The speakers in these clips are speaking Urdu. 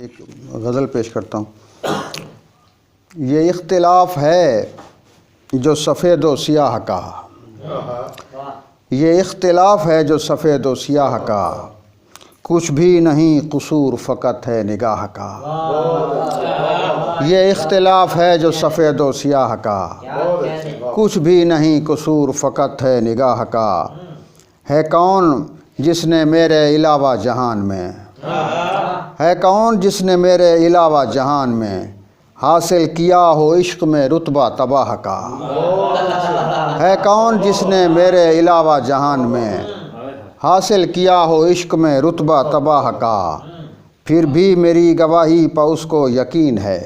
ایک غزل پیش کرتا ہوں۔ یہ اختلاف ہے جو سفید و سیاہ کا، یہ اختلاف ہے جو سفید و سیاہ کا، کچھ بھی نہیں قصور فقط ہے نگاہ کا۔ یہ اختلاف ہے جو سفید و سیاہ کا، کچھ بھی نہیں قصور فقط ہے نگاہ کا۔ ہے کون جس نے میرے علاوہ جہان میں، ہے کون جس نے میرے علاوہ جہان میں حاصل کیا ہو عشق میں رتبہ تباہ کا۔ ہے کون جس نے میرے علاوہ جہان میں حاصل کیا ہو عشق میں رتبہ تباہ کا۔ پھر بھی میری گواہی پہ اس کو یقین ہے،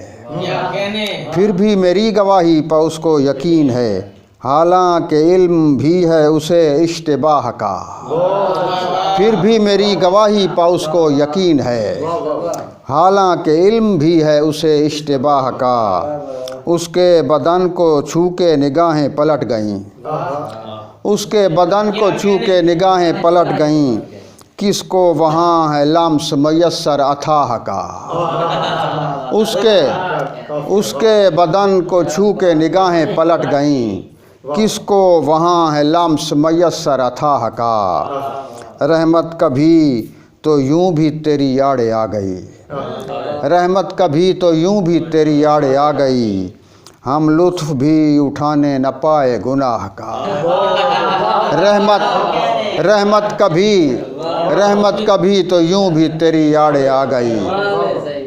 پھر بھی میری گواہی پہ اس کو یقین ہے، حالانکہ علم بھی ہے اسے اشتباہ کا۔ پھر بھی میری گواہی پہ اس کو یقین ہے، حالانکہ علم بھی ہے اسے اشتباہ کا۔ اس کے بدن کو چھو کے نگاہیں پلٹ گئیں، اس کے بدن کو چھو کے نگاہیں پلٹ گئیں، کس کو وہاں ہے لمس میسر اتھاہ کا۔ اس کے بدن کو چھو کے نگاہیں پلٹ گئیں، کس کو وہاں ہے لمس میسر اتھاہ کا۔ رحمت کبھی تو یوں بھی تیری آڑے آ گئی، رحمت کبھی تو یوں بھی تیری آڑے آ گئی، ہم لطف بھی اٹھانے نہ پائے گناہ کا۔ رحمت کبھی تو یوں بھی تیری آڑے آ گئی،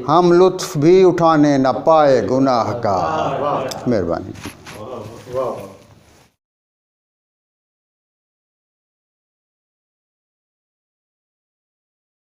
ہم لطف بھی اٹھانے نہ پائے گناہ کا۔ مہربانی۔